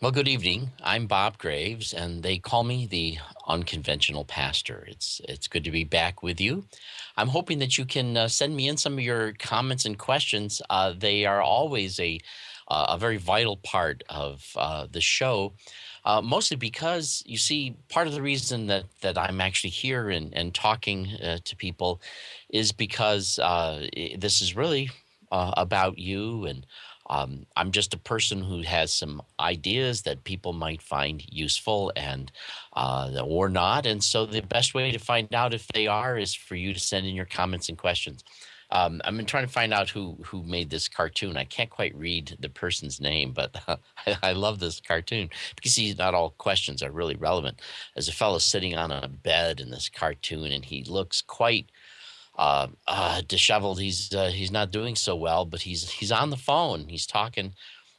Well, good evening. I'm Bob Graves, and they call me the Unconventional Pastor. It's good to be back with you. I'm hoping that you can send me in some of your comments and questions. They are always a very vital part of the show. Mostly because you see, part of the reason that I'm actually here and talking to people is because this is really about you, and I'm just a person who has some ideas that people might find useful and or not. And so the best way to find out if they are is for you to send in your comments and questions. I've been trying to find out who made this cartoon. I can't quite read the person's name, but I love this cartoon because see, not all questions are really relevant. There's a fellow sitting on a bed in this cartoon, and he looks quite disheveled. He's not doing so well, but he's on the phone. He's talking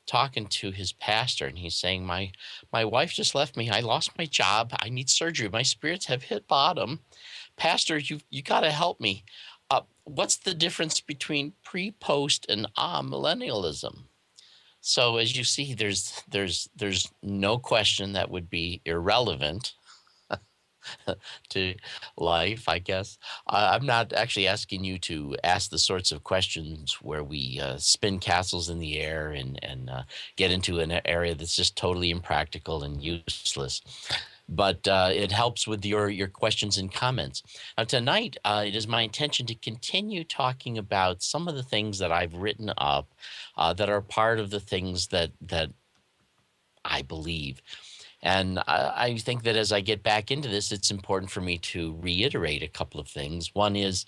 to his pastor, and he's saying, My wife just left me. I lost my job. I need surgery. My spirits have hit bottom. Pastor, you got to help me. What's the difference between pre, post, and millennialism? So as you see, there's no question that would be irrelevant to life, I guess. I'm not actually asking you to ask the sorts of questions where we spin castles in the air and get into an area that's just totally impractical and useless. But it helps with your questions and comments. Now, tonight, it is my intention to continue talking about some of the things that I've written up that are part of the things that I believe. And I think that as I get back into this, it's important for me to reiterate a couple of things. One is,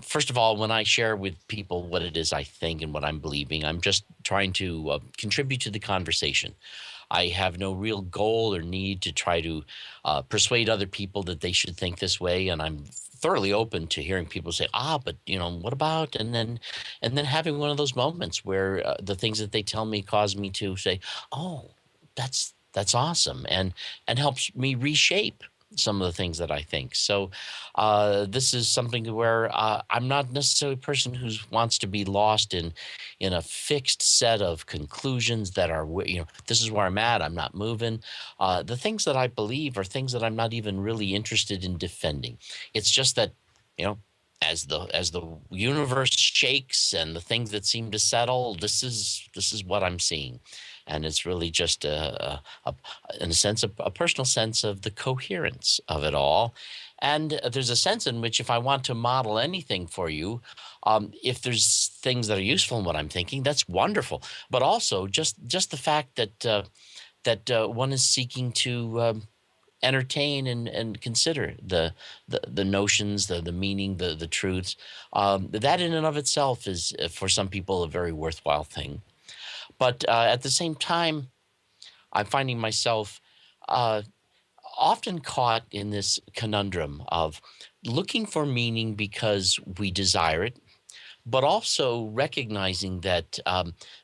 first of all, when I share with people what it is I think and what I'm believing, I'm just trying to contribute to the conversation. I have no real goal or need to try to persuade other people that they should think this way. And I'm thoroughly open to hearing people say, but what about? And then having one of those moments where the things that they tell me cause me to say, oh, that's awesome, and helps me reshape some of the things that I think. So this is something where I'm not necessarily a person who wants to be lost in a fixed set of conclusions that are, this is where I'm at. I'm not moving. The things that I believe are things that I'm not even really interested in defending. It's just that, as the universe shakes and the things that seem to settle, this is what I'm seeing. And it's really just in a sense, a personal sense of the coherence of it all. And there's a sense in which if I want to model anything for you, if there's things that are useful in what I'm thinking, that's wonderful. But also just the fact that one is seeking to entertain and consider the notions, the meaning, the truths. That in and of itself is, for some people, a very worthwhile thing. But at the same time, I'm finding myself uh, often caught in this conundrum of looking for meaning because we desire it, but also recognizing that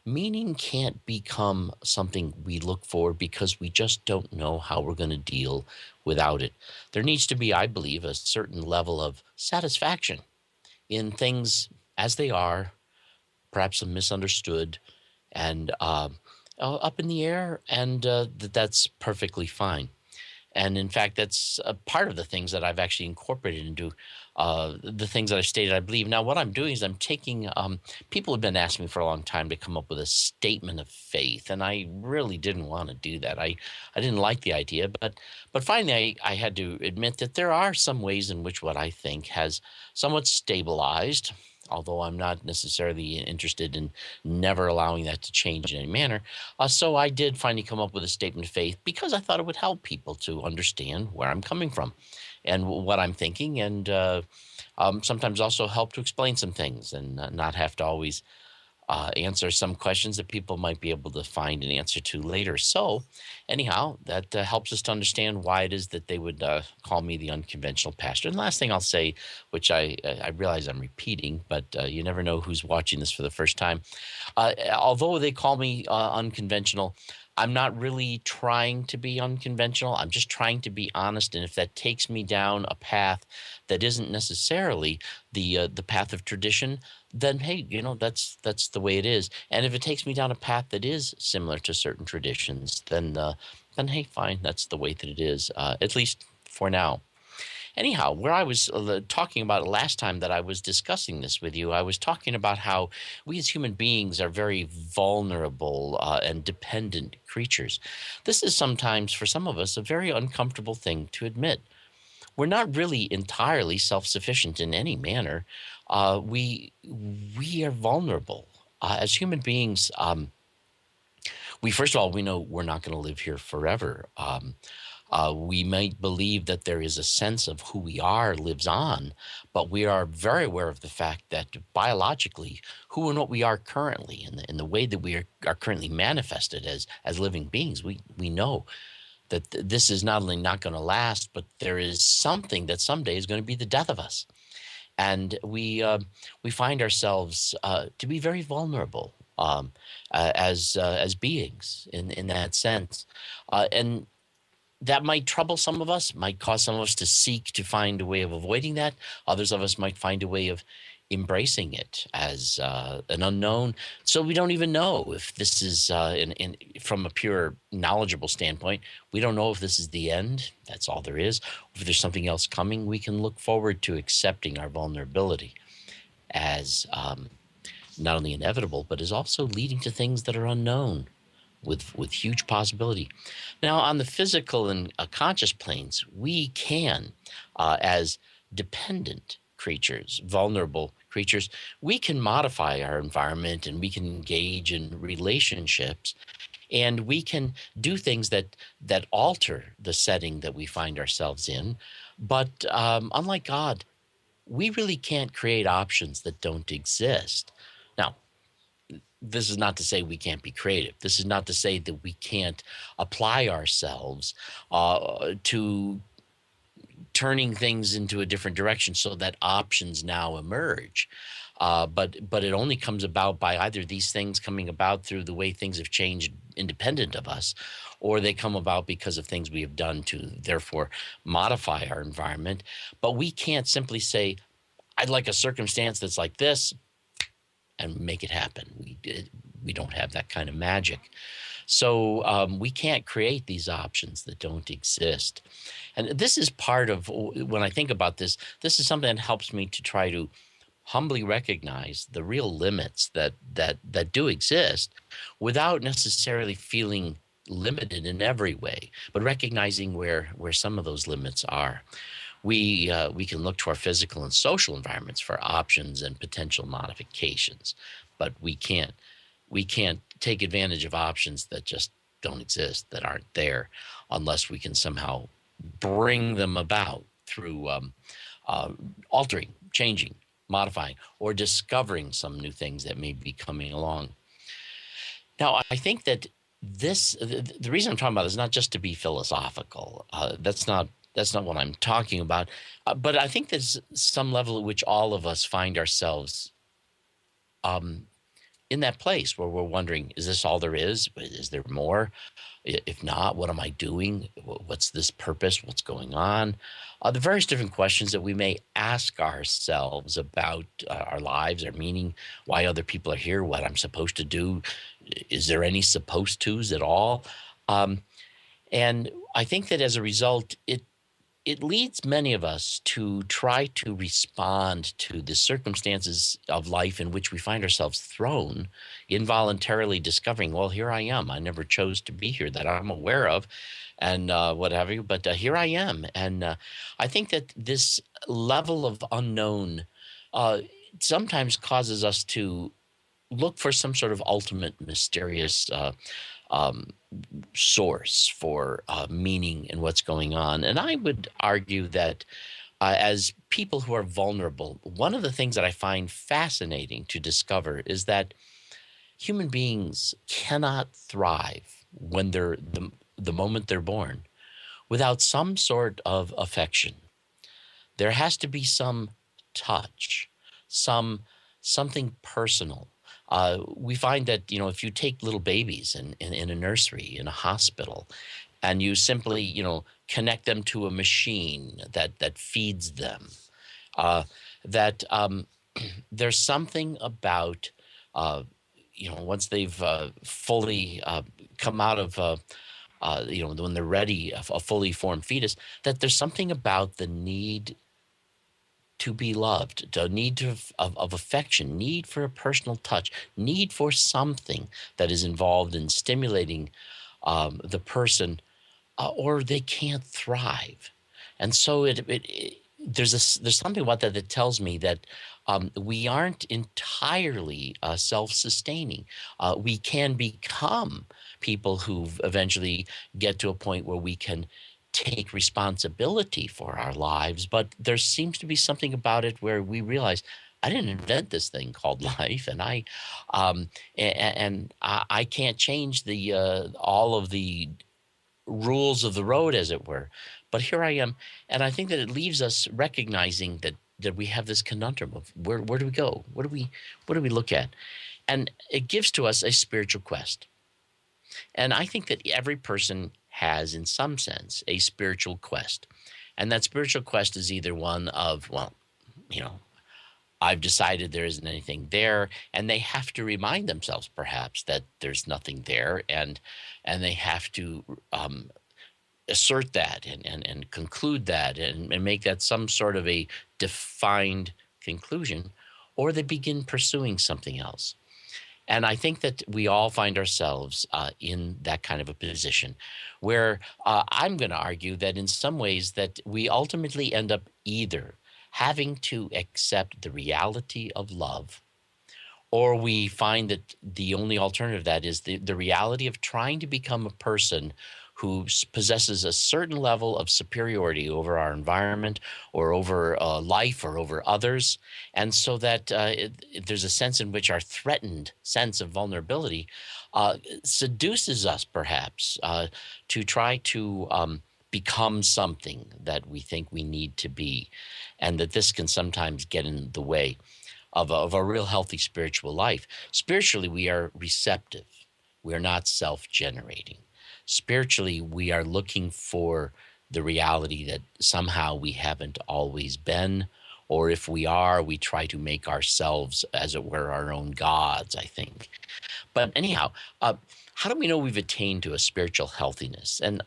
meaning can't become something we look for because we just don't know how we're going to deal without it. There needs to be, I believe, a certain level of satisfaction in things as they are, perhaps misunderstood and up in the air, and that's perfectly fine. And in fact, that's a part of the things that I've actually incorporated into the things that I've stated I believe. Now, what I'm doing is I'm taking people have been asking me for a long time to come up with a statement of faith, and I really didn't want to do that. I didn't like the idea, but finally I had to admit that there are some ways in which what I think has somewhat stabilized, although I'm not necessarily interested in never allowing that to change in any manner. So I did finally come up with a statement of faith because I thought it would help people to understand where I'm coming from and what I'm thinking, and sometimes also help to explain some things and not have to always answer some questions that people might be able to find an answer to later. So, anyhow, that helps us to understand why it is that they would call me the unconventional pastor. And the last thing I'll say, which I realize I'm repeating, but you never know who's watching this for the first time. Although they call me unconventional, I'm not really trying to be unconventional. I'm just trying to be honest. And if that takes me down a path that isn't necessarily the path of tradition, then hey, that's the way it is. And if it takes me down a path that is similar to certain traditions, then hey, fine, that's the way that it is. At least for now. Anyhow, where I was talking about last time that I was discussing this with you, I was talking about how we as human beings are very vulnerable and dependent creatures. This is sometimes, for some of us, a very uncomfortable thing to admit. We're not really entirely self-sufficient in any manner. We are vulnerable as human beings. We first of all, we know we're not going to live here forever. We might believe that there is a sense of who we are lives on, but we are very aware of the fact that biologically, who and what we are currently, in the way that we are currently manifested as living beings, we know that this is not only not going to last, but there is something that someday is going to be the death of us, and we find ourselves to be very vulnerable as beings in that sense, and that might trouble some of us, might cause some of us to seek to find a way of avoiding that. Others of us might find a way of embracing it as an unknown. So we don't even know if this is, from a pure knowledgeable standpoint, we don't know if this is the end. That's all there is. If there's something else coming, we can look forward to accepting our vulnerability as not only inevitable, but is also leading to things that are unknown with huge possibility. Now, on the physical and conscious planes, we can, as dependent creatures, vulnerable creatures, we can modify our environment and we can engage in relationships, and we can do things that alter the setting that we find ourselves in. But unlike God, we really can't create options that don't exist. Now, this is not to say we can't be creative. This is not to say that we can't apply ourselves to turning things into a different direction so that options now emerge. But it only comes about by either these things coming about through the way things have changed independent of us, or they come about because of things we have done to therefore modify our environment. But we can't simply say, I'd like a circumstance that's like this, and make it happen. We don't have that kind of magic. So we can't create these options that don't exist. And this is part of, when I think about this, this is something that helps me to try to humbly recognize the real limits that do exist without necessarily feeling limited in every way, but recognizing where some of those limits are. We can look to our physical and social environments for options and potential modifications, but we can't take advantage of options that just don't exist, that aren't there, unless we can somehow bring them about through altering, changing, modifying, or discovering some new things that may be coming along. Now, I think that the reason I'm talking about this is not just to be philosophical. That's not what I'm talking about. But I think there's some level at which all of us find ourselves in that place where we're wondering, is this all there is? Is there more? If not, what am I doing? What's this purpose? What's going on? The various different questions that we may ask ourselves about our lives, our meaning, why other people are here, what I'm supposed to do. Is there any supposed tos at all? And I think that as a result, it leads many of us to try to respond to the circumstances of life in which we find ourselves thrown, involuntarily discovering, well, here I am. I never chose to be here that I'm aware of, and what have you, but here I am. And I think that this level of unknown sometimes causes us to look for some sort of ultimate mysterious um, source for meaning in what's going on. And I would argue that as people who are vulnerable, one of the things that I find fascinating to discover is that human beings cannot thrive when they're the moment they're born without some sort of affection. There has to be some touch, something personal. We find that, if you take little babies in a nursery, in a hospital, and you simply, connect them to a machine that feeds them, uh, that there's something about, uh, once they've fully come out of, when they're ready, a fully formed fetus, that there's something about the need to be loved, the need of affection, need for a personal touch, need for something that is involved in stimulating the person, or they can't thrive. And so there's something about that that tells me that we aren't entirely self-sustaining. We can become people who eventually get to a point where we can take responsibility for our lives, but there seems to be something about it where we realize I didn't invent this thing called life, and I can't change the all of the rules of the road, as it were. But here I am, and I think that it leaves us recognizing that we have this conundrum of where do we go? What do we look at? And it gives to us a spiritual quest. And I think that every person has, in some sense, a spiritual quest. And that spiritual quest is either one of, well, you know, I've decided there isn't anything there, and they have to remind themselves perhaps that there's nothing there, and they have to assert that and conclude that and make that some sort of a defined conclusion, or they begin pursuing something else. And I think that we all find ourselves in that kind of a position where I'm going to argue that in some ways that we ultimately end up either having to accept the reality of love, or we find that the only alternative to that is the reality of trying to become a person who possesses a certain level of superiority over our environment or over life or over others. And so that there's a sense in which our threatened sense of vulnerability seduces us perhaps to try to become something that we think we need to be. And that this can sometimes get in the way of a real healthy spiritual life. Spiritually, we are receptive. We are not self-generating. Spiritually, we are looking for the reality that somehow we haven't always been, or if we are, we try to make ourselves, as it were, our own gods, I think. But anyhow, how do we know we've attained to a spiritual healthiness? And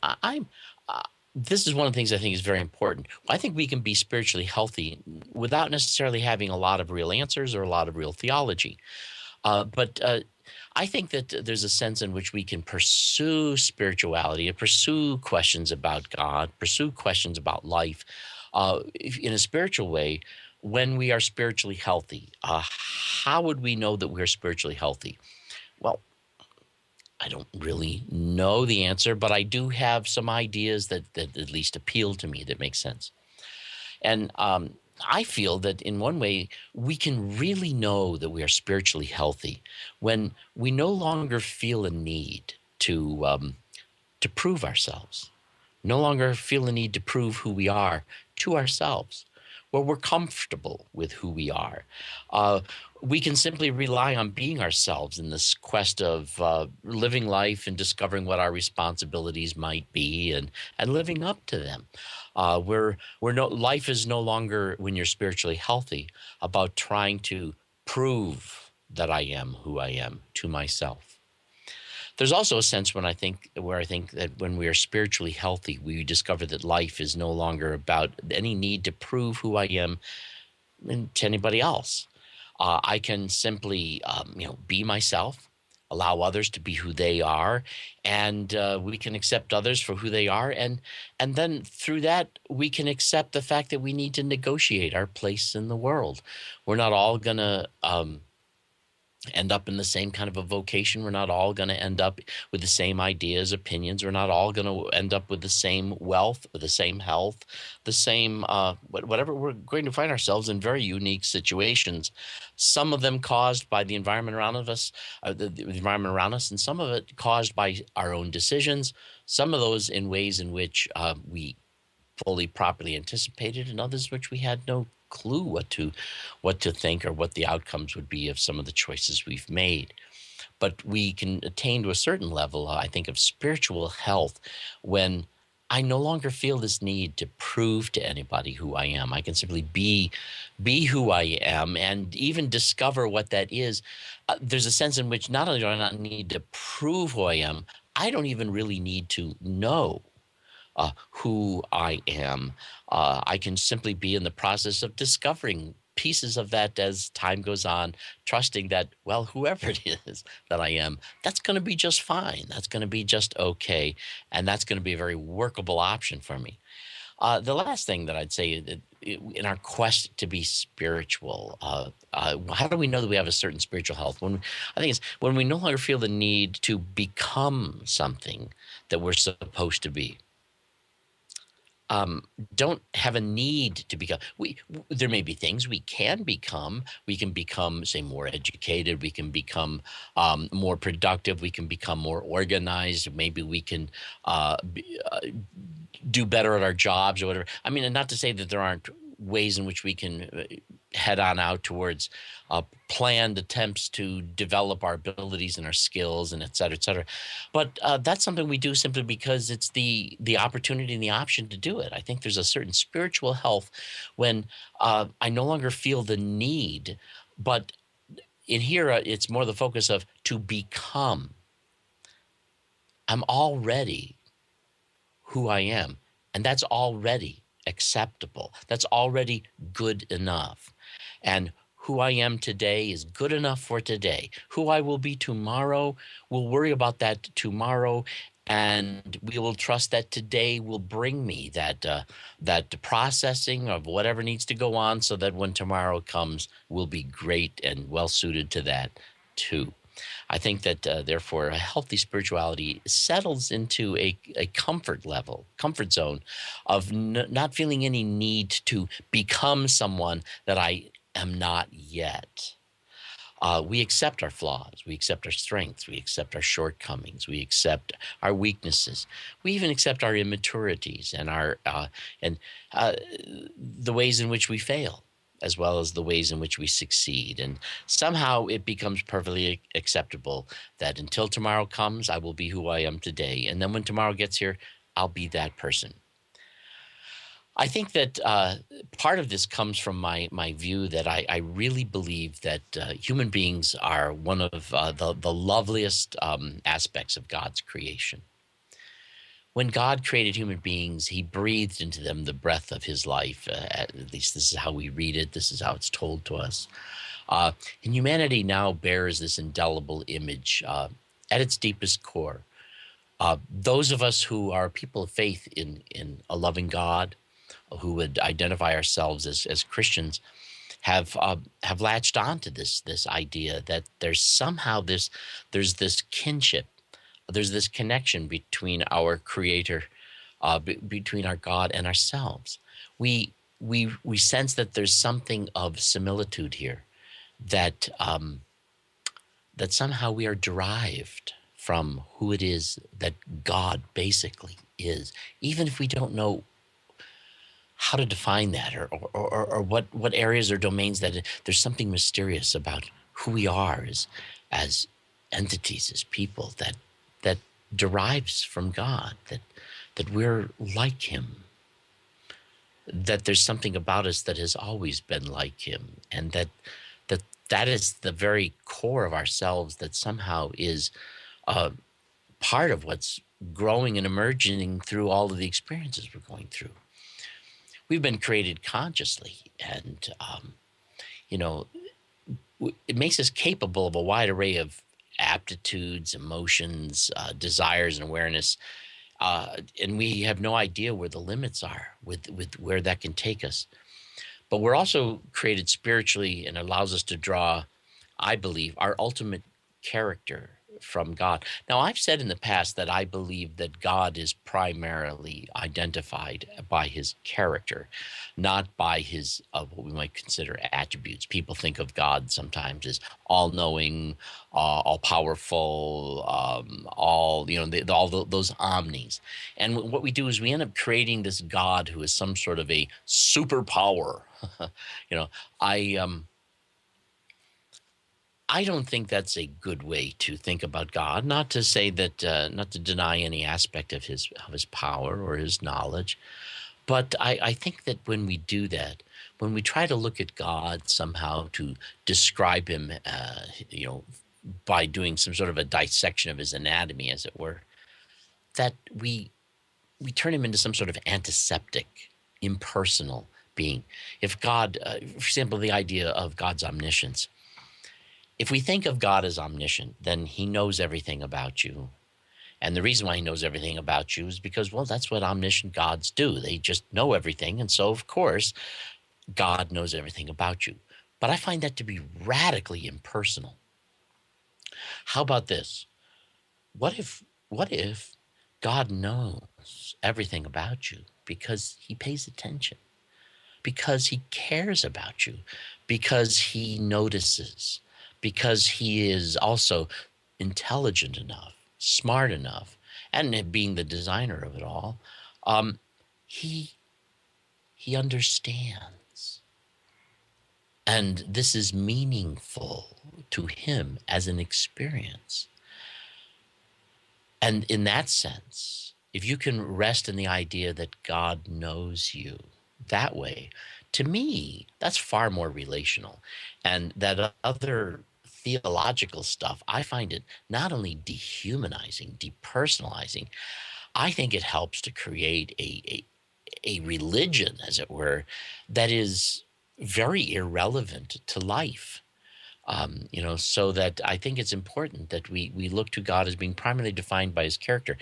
this is one of the things I think is very important. I think we can be spiritually healthy without necessarily having a lot of real answers or a lot of real theology. But I think that there's a sense in which we can pursue spirituality and pursue questions about God, pursue questions about life in a spiritual way when we are spiritually healthy. How would we know that we're spiritually healthy? Well, I don't really know the answer, but I do have some ideas that at least appeal to me that make sense. And I feel that in one way, we can really know that we are spiritually healthy when we no longer feel a need to prove ourselves, no longer feel a need to prove who we are to ourselves, where we're comfortable with who we are. We can simply rely on being ourselves in this quest of living life and discovering what our responsibilities might be and living up to them. Life is no longer, when you're spiritually healthy, about trying to prove that I am who I am to myself. There's also a sense where I think that when we are spiritually healthy, we discover that life is no longer about any need to prove who I am to anybody else. I can simply, be myself, allow others to be who they are, and we can accept others for who they are, and then through that we can accept the fact that we need to negotiate our place in the world. We're not all going to end up in the same kind of a vocation. We're not all going to end up with the same ideas, opinions. We're not all going to end up with the same wealth, or the same health, the same whatever. We're going to find ourselves in very unique situations. Some of them caused by the environment around us, the environment around us, and some of it caused by our own decisions. Some of those in ways in which we fully properly anticipated, and others which we had no clue what to think or what the outcomes would be of some of the choices we've made. But we can attain to a certain level, I think, of spiritual health when I no longer feel this need to prove to anybody who I am. I can simply be who I am, and even discover what that is. There's a sense in which not only do I not need to prove who I am, I don't even really need to know who I am. I can simply be in the process of discovering pieces of that as time goes on, trusting that, well, whoever it is that I am, that's going to be just fine. That's going to be just okay. And that's going to be a very workable option for me. The last thing that I'd say in our quest to be spiritual, how do we know that we have a certain spiritual health? I think it's when we no longer feel the need to become something that we're supposed to be. Don't have a need to become. There may be things we can become. We can become, say, more educated. We can become more productive. We can become more organized. Maybe we can do better at our jobs or whatever. I mean, and not to say that there aren't ways in which we can head on out towards planned attempts to develop our abilities and our skills and et cetera, et cetera. But that's something we do simply because it's the opportunity and the option to do it. I think there's a certain spiritual health when I no longer feel the need, but in here it's more the focus of to become. I'm already who I am, and that's already acceptable. That's already good enough. And who I am today is good enough for today. Who I will be tomorrow, we'll worry about that tomorrow, and we will trust that today will bring me that processing of whatever needs to go on, so that when tomorrow comes, we'll be great and well suited to that too. I think that therefore a healthy spirituality settles into a comfort level, comfort zone of not feeling any need to become someone that I am not yet. We accept our flaws. We accept our strengths. We accept our shortcomings. We accept our weaknesses. We even accept our immaturities and the ways in which we fail, as well as the ways in which we succeed. And somehow it becomes perfectly acceptable that until tomorrow comes, I will be who I am today. And then when tomorrow gets here, I'll be that person. I think that part of this comes from my view that I really believe that human beings are one of the loveliest aspects of God's creation. When God created human beings, he breathed into them the breath of his life. At least this is how we read it. This is how it's told to us. And humanity now bears this indelible image at its deepest core. Those of us who are people of faith in a loving God, who would identify ourselves as Christians, have latched on to this idea that there's somehow there's this kinship. There's this connection between our Creator, between our God and ourselves. We sense that there's something of similitude here, that that somehow we are derived from who it is that God basically is, even if we don't know how to define that or what areas or domains that there's something mysterious about who we are as entities, as people that derives from God, that we're like him, that there's something about us that has always been like him, and that is the very core of ourselves that somehow is part of what's growing and emerging through all of the experiences we're going through. We've been created consciously, and it makes us capable of a wide array of aptitudes, emotions, desires, and awareness, and we have no idea where the limits are with where that can take us. But we're also created spiritually, and allows us to draw, I believe, our ultimate character from God. Now, I've said in the past that I believe that God is primarily identified by his character, not by his what we might consider attributes. People think of God sometimes as all-knowing, all-powerful, all those omnis. And what we do is we end up creating this God who is some sort of a superpower. you know, I I don't think that's a good way to think about God. Not to say that, not to deny any aspect of his power or his knowledge, but I think that when we do that, when we try to look at God somehow to describe him, by doing some sort of a dissection of his anatomy, as it were, that we turn him into some sort of antiseptic, impersonal being. If God, for example, the idea of God's omniscience. If we think of God as omniscient, then he knows everything about you. And the reason why he knows everything about you is because, well, that's what omniscient gods do. They just know everything. And so, of course, God knows everything about you. But I find that to be radically impersonal. How about this? What if God knows everything about you because he pays attention, because he cares about you, because he notices, because he is also intelligent enough, smart enough, and being the designer of it all, um, he he understands, and this is meaningful to him as an experience. And in that sense, if you can rest in the idea that God knows you that way, to me, that's far more relational. And that other theological stuff, I find it not only dehumanizing, depersonalizing, I think it helps to create a religion, as it were, that is very irrelevant to life. So that I think it's important that we look to God as being primarily defined by his character.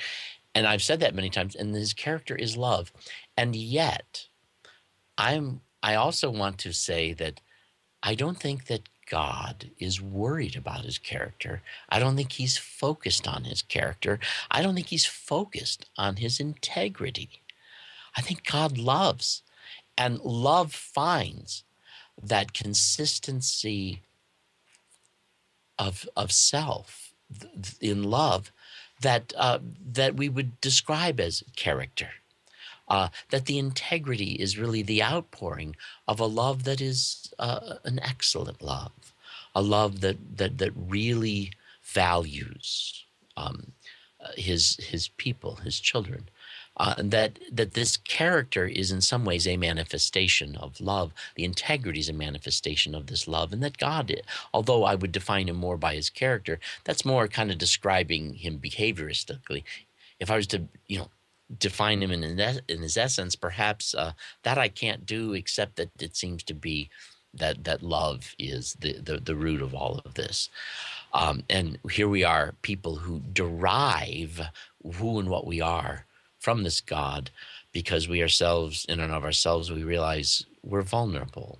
And I've said that many times, and his character is love. And yet, I also want to say that I don't think that God is worried about his character. I don't think he's focused on his character. I don't think he's focused on his integrity. I think God loves, and love finds that consistency of self in love that we would describe as character. That the integrity is really the outpouring of a love that is an excellent love, a love that really values his people, his children. And that this character is in some ways a manifestation of love. The integrity is a manifestation of this love, and that God, although I would define him more by his character, that's more kind of describing him behavioristically. If I was to, define him in his essence, perhaps that I can't do, except that it seems to be that love is the root of all of this. And here we are, people who derive who and what we are from this God, because we ourselves, in and of ourselves, we realize we're vulnerable,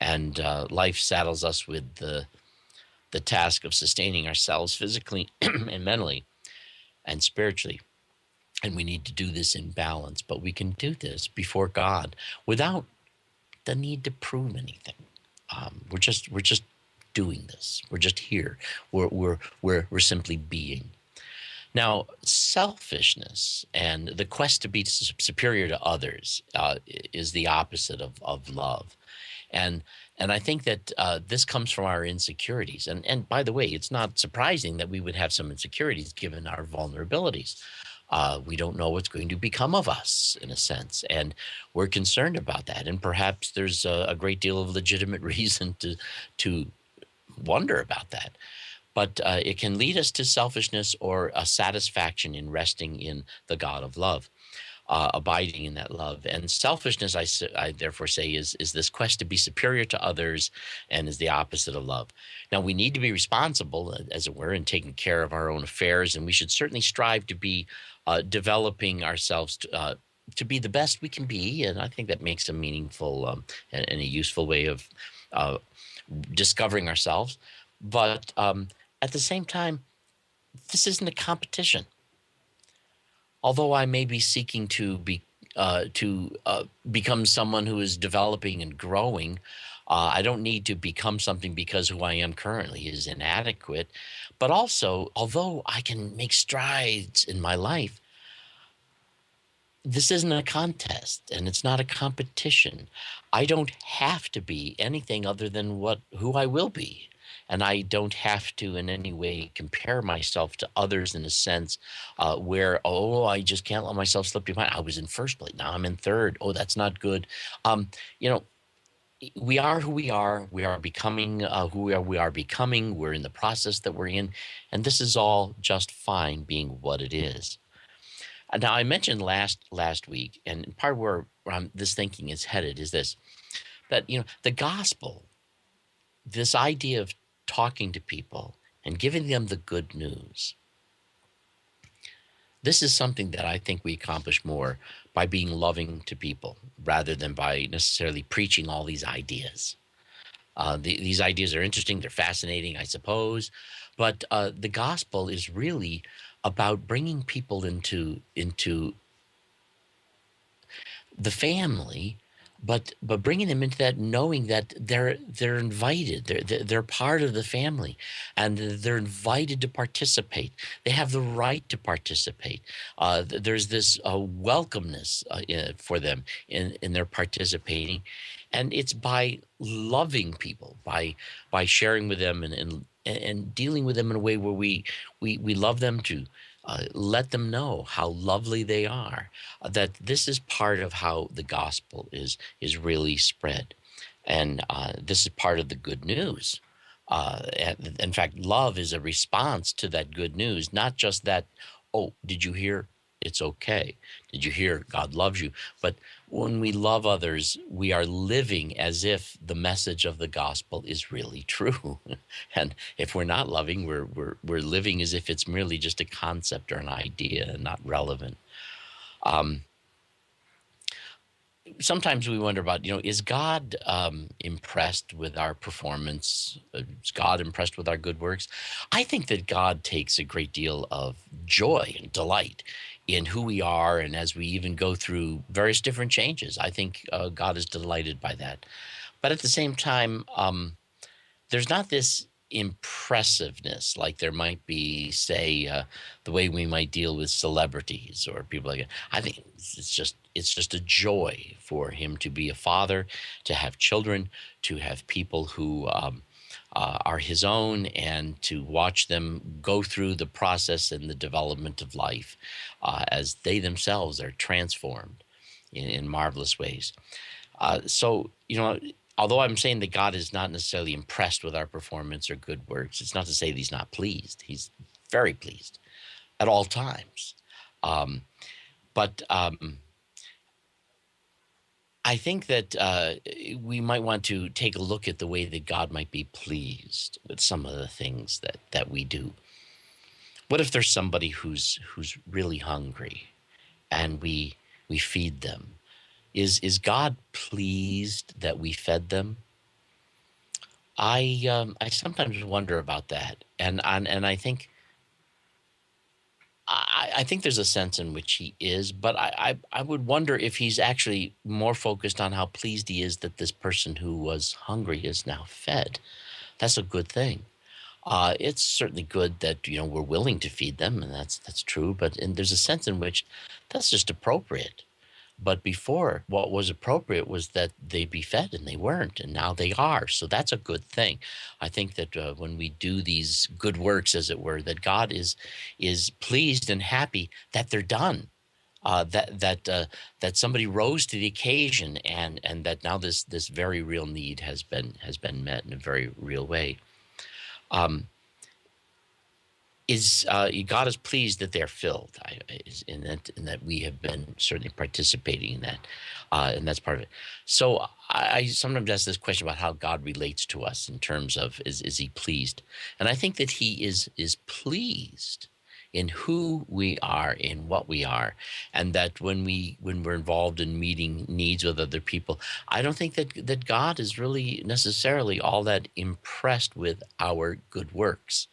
and life saddles us with the task of sustaining ourselves physically and mentally and spiritually. And we need to do this in balance, but we can do this before God without the need to prove anything. We're just doing this. We're just here. We're simply being. Now, selfishness and the quest to be superior to others is the opposite of love. And I think that this comes from our insecurities. And by the way, it's not surprising that we would have some insecurities given our vulnerabilities. We don't know what's going to become of us, in a sense, and we're concerned about that. And perhaps there's a great deal of legitimate reason to wonder about that. But it can lead us to selfishness or a satisfaction in resting in the God of love, abiding in that love. And selfishness, I therefore say, is this quest to be superior to others, and is the opposite of love. Now, we need to be responsible, as it were, in taking care of our own affairs, and we should certainly strive to be developing ourselves to be the best we can be. And I think that makes a meaningful and a useful way of discovering ourselves. But at the same time, this isn't a competition. Although I may be seeking to become someone who is developing and growing, I don't need to become something because who I am currently is inadequate. But also, although I can make strides in my life, this isn't a contest and it's not a competition. I don't have to be anything other than who I will be. And I don't have to in any way compare myself to others in a sense where, oh, I just can't let myself slip behind. I was in first place. Now I'm in third. Oh, that's not good. You know, we are who we are. We are becoming who we are becoming. We're in the process that we're in. And this is all just fine being what it is. Now, I mentioned last week, and part where this thinking is headed is this: that the gospel, this idea of talking to people and giving them the good news, this is something that I think we accomplish more by being loving to people rather than by necessarily preaching all these ideas. These ideas are interesting; they're fascinating, I suppose, but the gospel is really about bringing people into the family, but bringing them into that, knowing that they're invited, they're part of the family, and they're invited to participate. They have the right to participate. There's this welcomeness for them in their participating, and it's by loving people, by sharing with them and dealing with them in a way where we love them to let them know how lovely they are, that this is part of how the gospel is really spread. And this is part of the good news. In fact, love is a response to that good news, not just that, oh, did you hear? It's okay. Did you hear God loves you? But when we love others, we are living as if the message of the gospel is really true. And if we're not loving, we're living as if it's merely just a concept or an idea and not relevant. Um, Sometimes we wonder about, is God impressed with our performance? Is God impressed with our good works? I think that God takes a great deal of joy and delight in who we are. And as we even go through various different changes, I think God is delighted by that. But at the same time, there's not this impressiveness like there might be, say, the way we might deal with celebrities or people like that. I think it's just a joy for him to be a father, to have children, to have people who are his own, and to watch them go through the process and the development of life as they themselves are transformed in marvelous ways. So, although I'm saying that God is not necessarily impressed with our performance or good works, it's not to say that he's not pleased. He's very pleased at all times. But I think that we might want to take a look at the way that God might be pleased with some of the things that we do. What if there's somebody who's really hungry and we feed them? Is God pleased that we fed them? I sometimes wonder about that, and I think there's a sense in which he is, but I would wonder if he's actually more focused on how pleased he is that this person who was hungry is now fed. That's a good thing. It's certainly good that we're willing to feed them, and that's true. And there's a sense in which that's just appropriate. But before, what was appropriate was that they be fed, and they weren't, and now they are. So that's a good thing. I think that when we do these good works, as it were, that God is pleased and happy that they're done. That somebody rose to the occasion, and that now this very real need has been met in a very real way. Um, is God is pleased that they're filled, in that we have been certainly participating in that, and that's part of it. So I sometimes ask this question about how God relates to us in terms of is he pleased, and I think that he is pleased in who we are, in what we are, and that when we're involved in meeting needs with other people, I don't think that God is really necessarily all that impressed with our good works.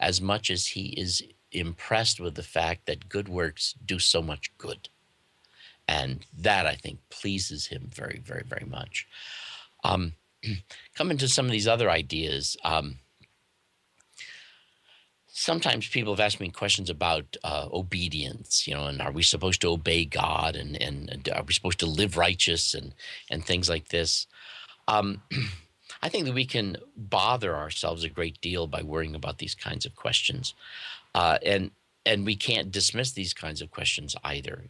as much as he is impressed with the fact that good works do so much good. And that, I think, pleases him very, very, very much. Um, Coming to some of these other ideas, sometimes people have asked me questions about obedience, and are we supposed to obey God, and are we supposed to live righteous, and things like this. Um, I think that we can bother ourselves a great deal by worrying about these kinds of questions, and we can't dismiss these kinds of questions either.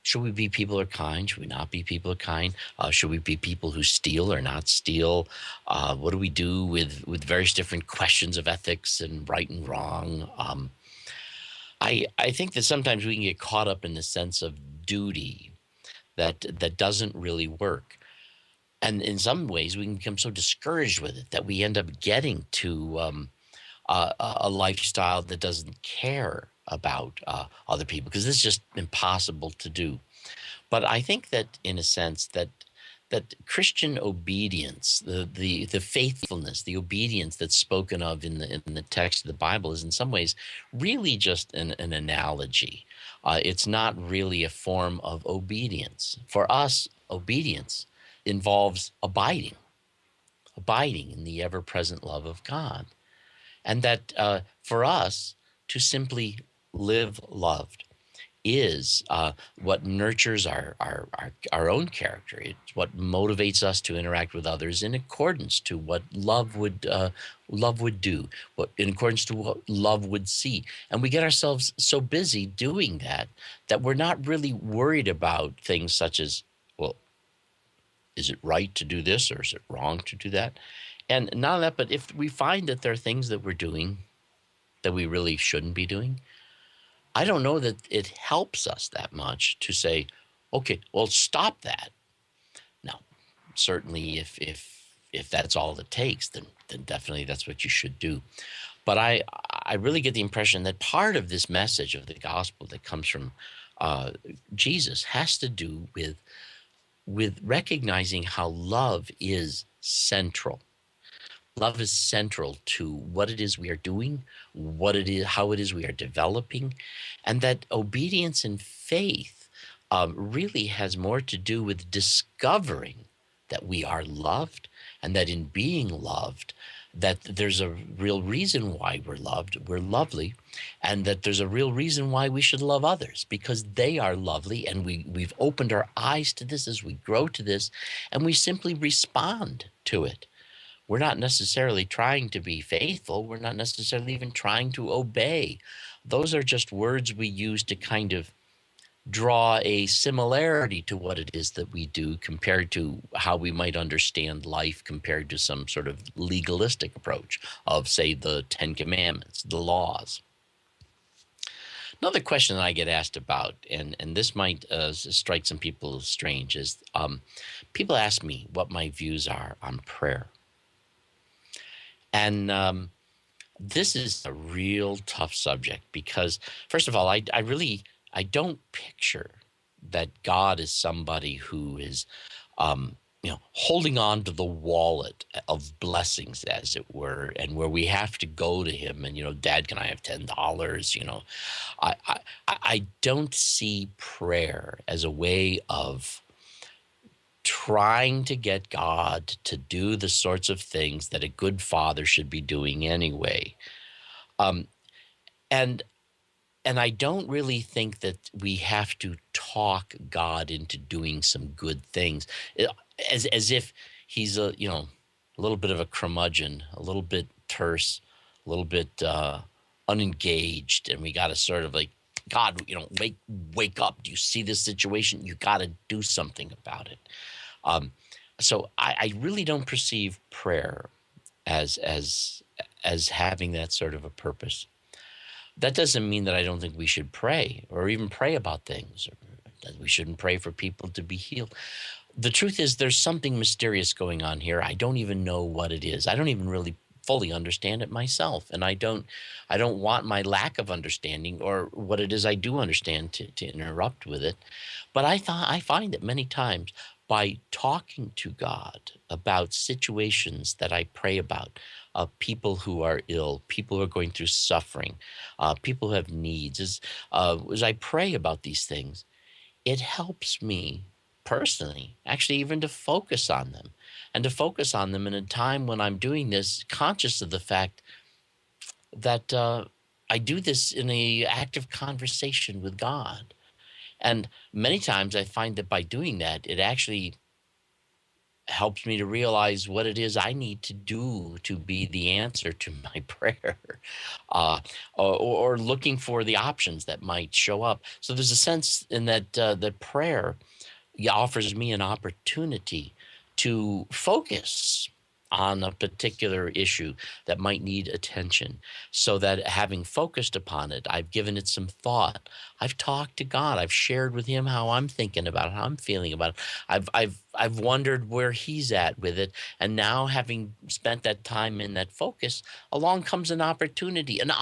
Should we be people who are kind? Should we not be people who are kind? Should we be people who steal or not steal? What do we do with various different questions of ethics and right and wrong? I think that sometimes we can get caught up in the sense of duty that doesn't really work. And in some ways, we can become so discouraged with it that we end up getting to a lifestyle that doesn't care about other people, because it's just impossible to do. But I think that, in a sense, that Christian obedience, the faithfulness, the obedience that's spoken of in the text of the Bible, is in some ways really just an analogy. It's not really a form of obedience. For us, obedience involves abiding in the ever-present love of God. And that for us to simply live loved is what nurtures our own character. It's what motivates us to interact with others in accordance to what love would do, what in accordance to what love would see. And we get ourselves so busy doing that we're not really worried about things such as, well, is it right to do this or is it wrong to do that? And not only that, but if we find that there are things that we're doing that we really shouldn't be doing, I don't know that it helps us that much to say, okay, well, stop that. Now, certainly if that's all it takes, then definitely that's what you should do. But I really get the impression that part of this message of the gospel that comes from Jesus has to do with recognizing how love is central. Love is central to what it is we are doing, what it is, how it is we are developing, and that obedience and faith really has more to do with discovering that we are loved, and that in being loved, that there's a real reason why we're loved, we're lovely, and that there's a real reason why we should love others, because they are lovely, and we've opened our eyes to this as we grow to this, and we simply respond to it. We're not necessarily trying to be faithful. We're not necessarily even trying to obey. Those are just words we use to kind of draw a similarity to what it is that we do compared to how we might understand life compared to some sort of legalistic approach of, say, the Ten Commandments, the laws. Another question that I get asked about, and this might strike some people as strange, is people ask me what my views are on prayer. And this is a real tough subject because, first of all, I don't picture that God is somebody who is, holding on to the wallet of blessings, as it were, and where we have to go to him and, Dad, can I have $10? I don't see prayer as a way of trying to get God to do the sorts of things that a good father should be doing anyway. And I don't really think that we have to talk God into doing some good things, as if he's a little bit of a curmudgeon, a little bit terse, a little bit unengaged, and we got to sort of like, God, wake up. Do you see this situation? You got to do something about it. So I really don't perceive prayer as having that sort of a purpose. That doesn't mean that I don't think we should pray or even pray about things, or that we shouldn't pray for people to be healed. The truth is there's something mysterious going on here. I don't even know what it is. I don't even really fully understand it myself. And I don't want my lack of understanding or what it is I do understand to interrupt with it. But I find that many times by talking to God about situations that I pray about, people who are ill, people who are going through suffering, people who have needs. As I pray about these things, it helps me personally, actually, even to focus on them, and to focus on them in a time when I'm doing this, conscious of the fact that I do this in a active conversation with God. And many times I find that by doing that, it actually helps me to realize what it is I need to do to be the answer to my prayer, or looking for the options that might show up. So there's a sense in that prayer offers me an opportunity to focus on a particular issue that might need attention, so that having focused upon it, I've given it some thought. I've talked to God. I've shared with him how I'm thinking about it, how I'm feeling about it. I've wondered where he's at with it. And now, having spent that time in that focus, along comes an opportunity. And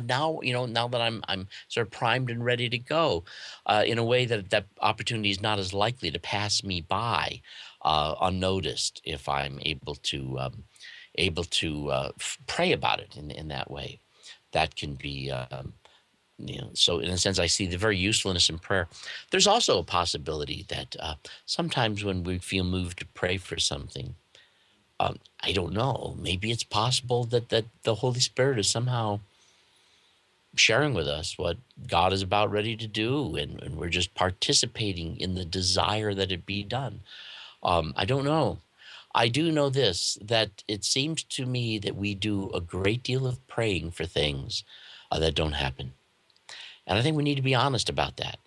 now, now that I'm sort of primed and ready to go, in a way that that opportunity is not as likely to pass me by unnoticed, if I'm able to pray about it in that way. That can be, so in a sense, I see the very usefulness in prayer. There's also a possibility that sometimes when we feel moved to pray for something, I don't know, maybe it's possible that the Holy Spirit is somehow sharing with us what God is about ready to do, and we're just participating in the desire that it be done. I don't know. I do know this, that it seems to me that we do a great deal of praying for things that don't happen. And I think we need to be honest about that.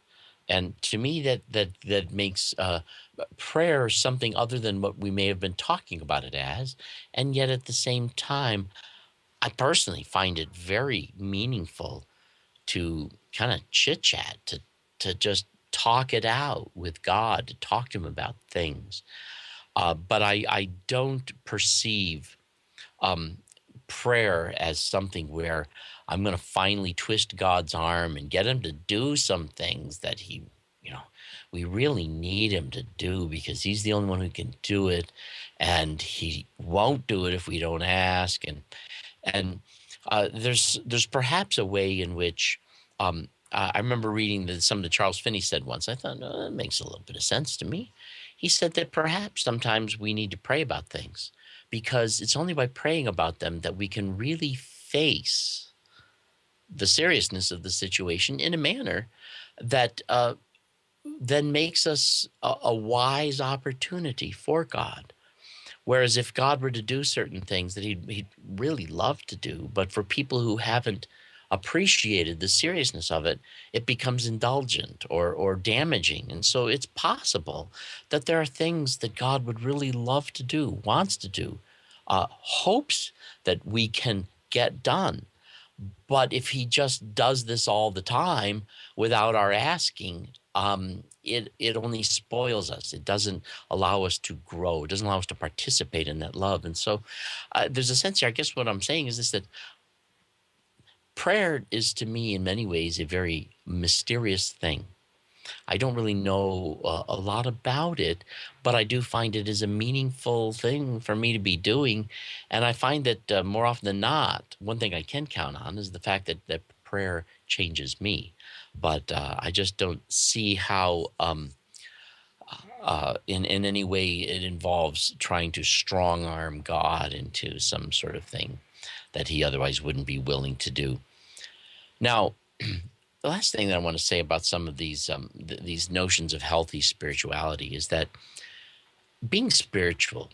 And to me, that makes prayer something other than what we may have been talking about it as. And yet at the same time, I personally find it very meaningful to kind of chit chat, to just talk it out with God, to talk to him about things. But I don't perceive um, prayer as something where I'm going to finally twist God's arm and get him to do some things that we really need him to do, because he's the only one who can do it, and he won't do it if we don't ask. And there's perhaps a way in which I remember reading something that Charles Finney said once. I thought, no, that makes a little bit of sense to me. He said that perhaps sometimes we need to pray about things, because it's only by praying about them that we can really face the seriousness of the situation in a manner that then makes us a wise opportunity for God. Whereas if God were to do certain things that he'd really love to do, but for people who haven't appreciated the seriousness of it, it becomes indulgent or damaging. And so it's possible that there are things that God would really love to do, wants to do, hopes that we can get done. But if he just does this all the time without our asking, it only spoils us. It doesn't allow us to grow. It doesn't allow us to participate in that love. And so there's a sense here, I guess what I'm saying is this, that prayer is, to me, in many ways, a very mysterious thing. I don't really know a lot about it, but I do find it is a meaningful thing for me to be doing. And I find that more often than not, one thing I can count on is the fact that prayer changes me. But I just don't see how in any way it involves trying to strong arm God into some sort of thing that he otherwise wouldn't be willing to do. Now, the last thing that I want to say about some of these notions of healthy spirituality is that being spiritual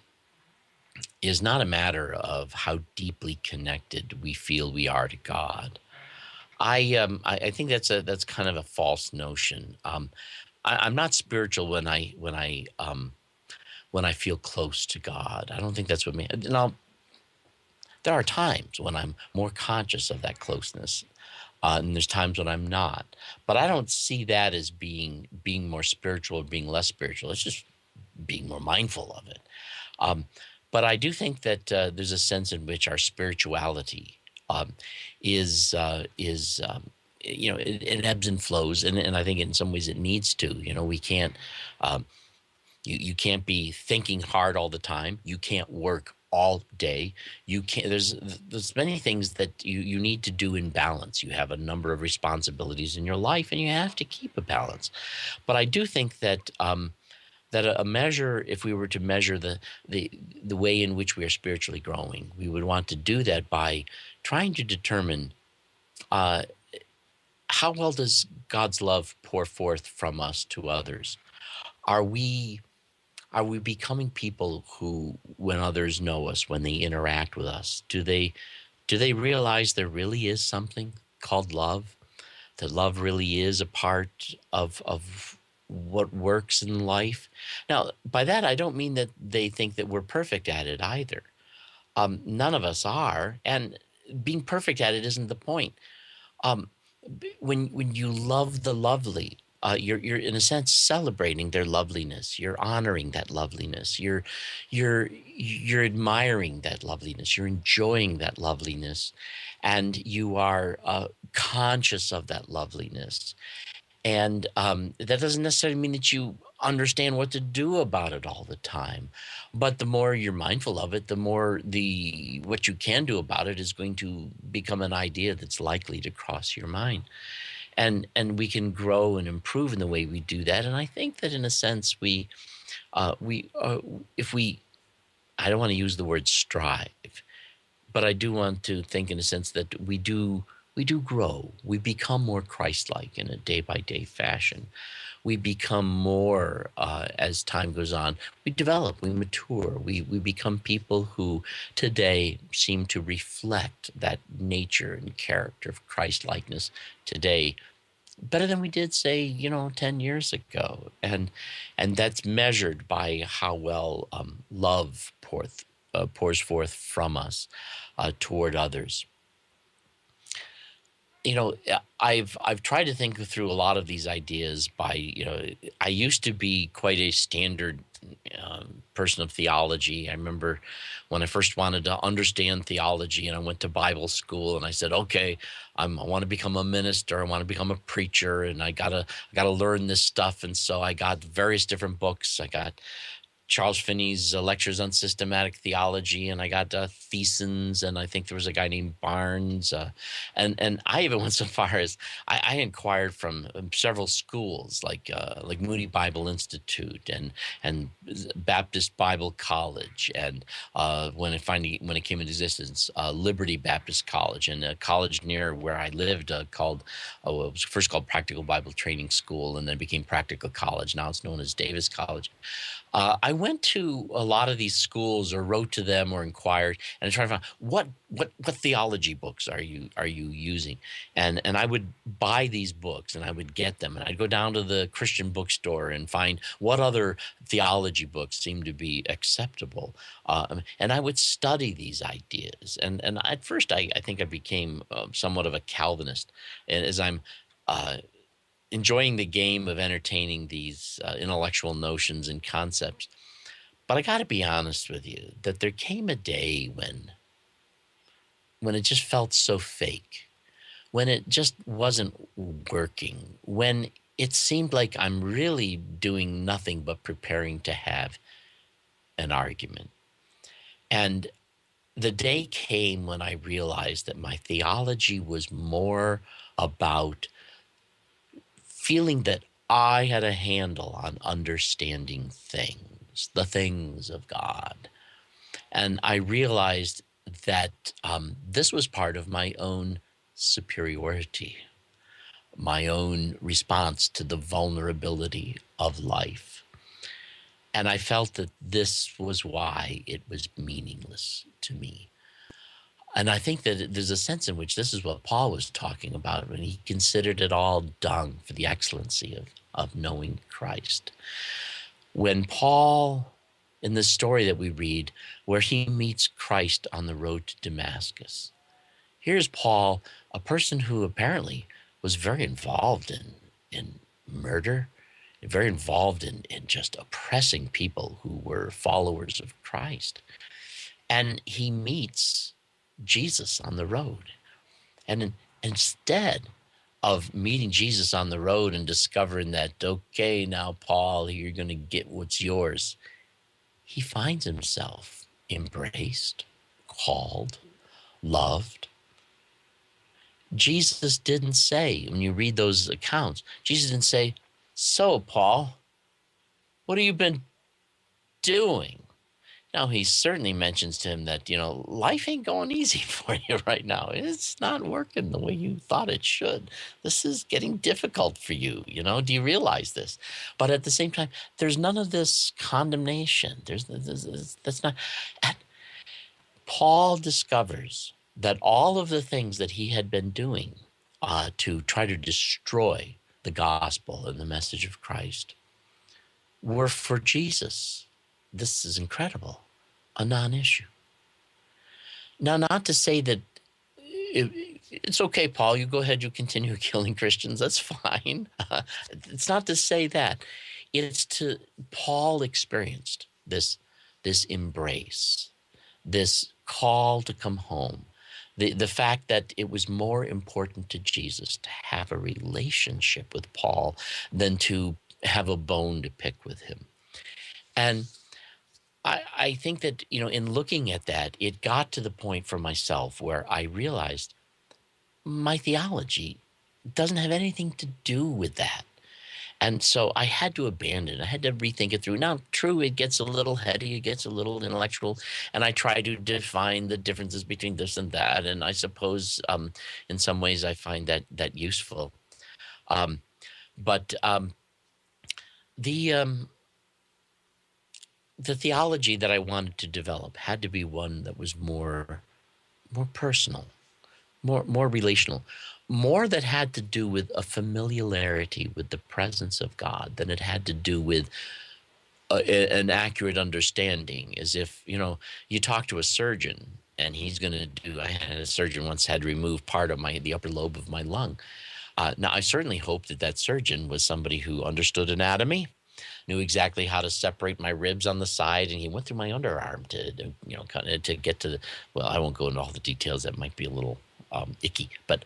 is not a matter of how deeply connected we feel we are to God. I think that's kind of a false notion. I'm not spiritual when I feel close to God. I don't think that's what me. Now, there are times when I'm more conscious of that closeness. And there's times when I'm not, but I don't see that as being more spiritual or being less spiritual. It's just being more mindful of it. But I do think that there's a sense in which our spirituality is it ebbs and flows, and I think in some ways it needs to. We can't you can't be thinking hard all the time. You can't work all day. You can't. There's many things that you need to do in balance. You have a number of responsibilities in your life, and you have to keep a balance. But I do think that that a measure, if we were to measure the the way in which we are spiritually growing, we would want to do that by trying to determine uh, how well does God's love pour forth from us to others. Are we are we becoming people who, when others know us, when they interact with us, do they realize there really is something called love? That love really is a part of what works in life. Now, by that I don't mean that they think that we're perfect at it either. None of us are, and being perfect at it isn't the point. Um, when you love the lovely, you're in a sense celebrating their loveliness. You're honoring that loveliness. You're admiring that loveliness. You're enjoying that loveliness, and you are conscious of that loveliness. And that doesn't necessarily mean that you understand what to do about it all the time. But the more you're mindful of it, the more the what you can do about it is going to become an idea that's likely to cross your mind. And we can grow and improve in the way we do that. And I think that in a sense we if we I don't want to use the word strive, but I do want to think in a sense that we do grow. We become more Christ-like in a day-by-day fashion. We become more as time goes on. We develop, we mature, we become people who today seem to reflect that nature and character of Christ-likeness today better than we did, say, 10 years ago. And that's measured by how well love pours forth from us toward others. I've tried to think through a lot of these ideas by, I used to be quite a standard person of theology. I remember when I first wanted to understand theology, and I went to Bible school, and I said, okay, I want to become a minister, I want to become a preacher, and I gotta learn this stuff. And so I got various different books. I got Charles Finney's Lectures on Systematic Theology, and I got Thiessen's, and I think there was a guy named Barnes, and I even went so far as I inquired from several schools like Moody Bible Institute and Baptist Bible College, and when it came into existence, Liberty Baptist College, and a college near where I lived called it was first called Practical Bible Training School, and then became Practical College. Now it's known as Davis College. I went to a lot of these schools, or wrote to them, or inquired, and I tried to find what theology books are you using, and I would buy these books, and I would get them, and I'd go down to the Christian bookstore and find what other theology books seemed to be acceptable, and I would study these ideas, and at first I think I became somewhat of a Calvinist, and as I'm enjoying the game of entertaining these intellectual notions and concepts. But I got to be honest with you that there came a day when it just felt so fake, when it just wasn't working, when it seemed like I'm really doing nothing but preparing to have an argument. And the day came when I realized that my theology was more about feeling that I had a handle on understanding things, the things of God. And I realized that this was part of my own superiority, my own response to the vulnerability of life. And I felt that this was why it was meaningless to me. And I think that there's a sense in which this is what Paul was talking about when he considered it all dung for the excellency of knowing Christ. When Paul, in the story that we read, where he meets Christ on the road to Damascus, here's Paul, a person who apparently was very involved in murder, very involved in just oppressing people who were followers of Christ. And he meets Jesus on the road. And instead of meeting Jesus on the road and discovering that, okay, now, Paul, you're going to get what's yours, he finds himself embraced, called, loved. Jesus didn't say, when you read those accounts, Jesus didn't say, "So, Paul, what have you been doing?" Now, he certainly mentions to him that, life ain't going easy for you right now. It's not working the way you thought it should. This is getting difficult for you. Do you realize this? But at the same time, there's none of this condemnation. That's not. And Paul discovers that all of the things that he had been doing to try to destroy the gospel and the message of Christ were for Jesus. This is incredible. A non-issue. Now, not to say that it's okay, Paul, you go ahead, you continue killing Christians. That's fine. It's not to say that. Paul experienced this embrace, this call to come home. The fact that it was more important to Jesus to have a relationship with Paul than to have a bone to pick with him. And I think that, in looking at that, it got to the point for myself where I realized my theology doesn't have anything to do with that. And so I had to abandon it. I had to rethink it through. Now, true, it gets a little heady, it gets a little intellectual, and I try to define the differences between this and that. And I suppose in some ways I find that useful. But the theology that I wanted to develop had to be one that was more personal, more relational, more that had to do with a familiarity with the presence of God than it had to do with an accurate understanding. As if, you talk to a surgeon and he's going to do, I had a surgeon once had to remove part of the upper lobe of my lung. Now, I certainly hope that surgeon was somebody who understood anatomy, knew exactly how to separate my ribs on the side, and he went through my underarm to get to well, I won't go into all the details. That might be a little icky, but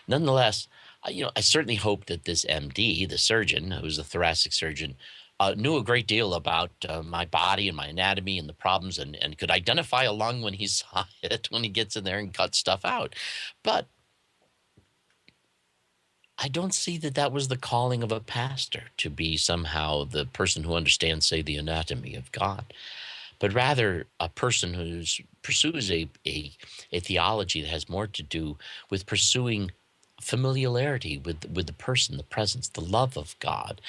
nonetheless, I certainly hope that this MD, the surgeon, who was a thoracic surgeon, knew a great deal about my body and my anatomy and the problems, and could identify a lung when he saw it, when he gets in there and cuts stuff out. But I don't see that was the calling of a pastor, to be somehow the person who understands, say, the anatomy of God, but rather a person who pursues a theology that has more to do with pursuing familiarity with the person, the presence, the love of God,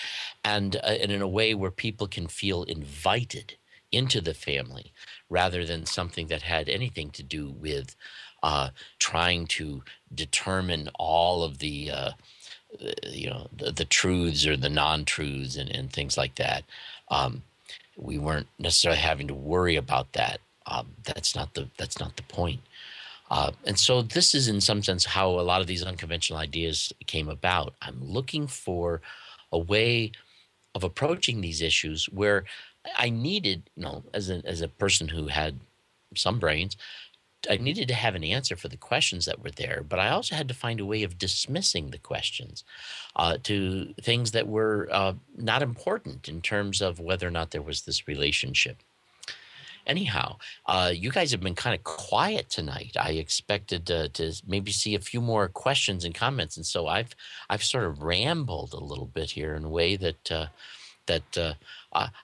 and in a way where people can feel invited into the family, rather than something that had anything to do with trying to determine all of the truths or the non-truths and things like that. We weren't necessarily having to worry about that. That's not the point. And so this is in some sense how a lot of these unconventional ideas came about. I'm looking for a way of approaching these issues where I needed, as a person who had some brains, I needed to have an answer for the questions that were there, but I also had to find a way of dismissing the questions to things that were not important in terms of whether or not there was this relationship. Anyhow, you guys have been kind of quiet tonight. I expected to maybe see a few more questions and comments, and so I've sort of rambled a little bit here in a way that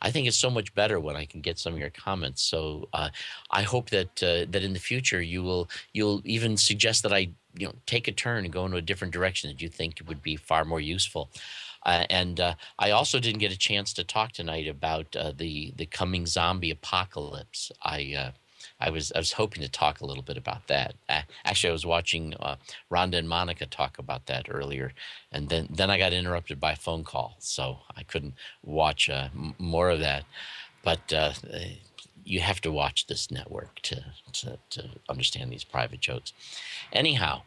I think it's so much better when I can get some of your comments. So I hope that in the future you'll even suggest that I take a turn and go into a different direction that you think would be far more useful. And I also didn't get a chance to talk tonight about the coming zombie apocalypse. I was hoping to talk a little bit about that. Actually, I was watching Rhonda and Monica talk about that earlier, and then I got interrupted by a phone call, so I couldn't watch more of that. But you have to watch this network to understand these private jokes. Anyhow,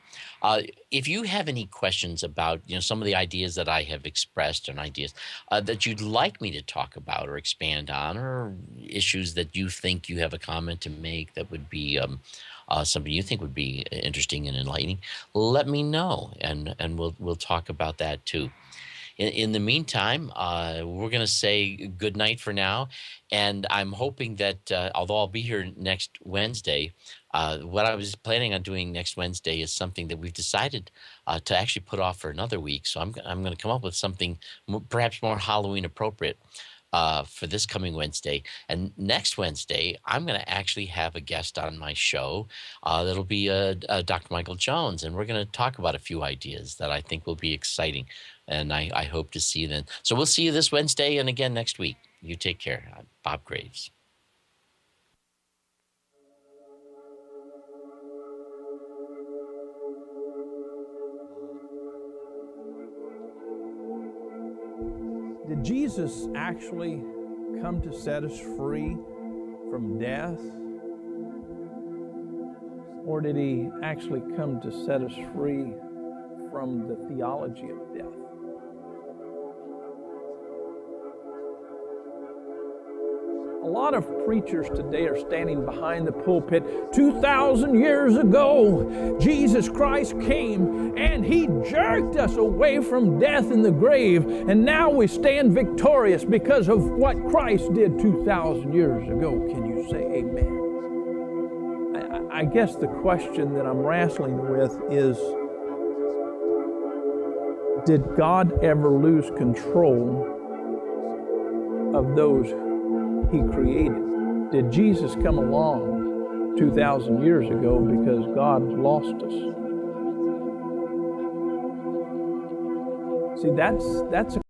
if you have any questions about some of the ideas that I have expressed, and ideas that you'd like me to talk about or expand on, or issues that you think you have a comment to make that would be something you think would be interesting and enlightening, let me know, and we'll talk about that too. in the meantime, we're going to say good night for now. And I'm hoping that although I'll be here next Wednesday, what I was planning on doing next Wednesday is something that we've decided to actually put off for another week. So I'm going to come up with something perhaps more Halloween appropriate for this coming Wednesday. And next Wednesday, I'm going to actually have a guest on my show. That'll be Dr. Michael Jones, and we're going to talk about a few ideas that I think will be exciting. And I hope to see you then. So we'll see you this Wednesday and again next week. You take care. I'm Bob Greaves. Did Jesus actually come to set us free from death? Or did he actually come to set us free from the theology of death? A lot of preachers today are standing behind the pulpit. 2,000 years ago, Jesus Christ came and he jerked us away from death in the grave, and now we stand victorious because of what Christ did 2,000 years ago. Can you say amen? I guess the question that I'm wrestling with is, did God ever lose control of those he created? Did Jesus come along 2,000 years ago because God lost us? See, that's a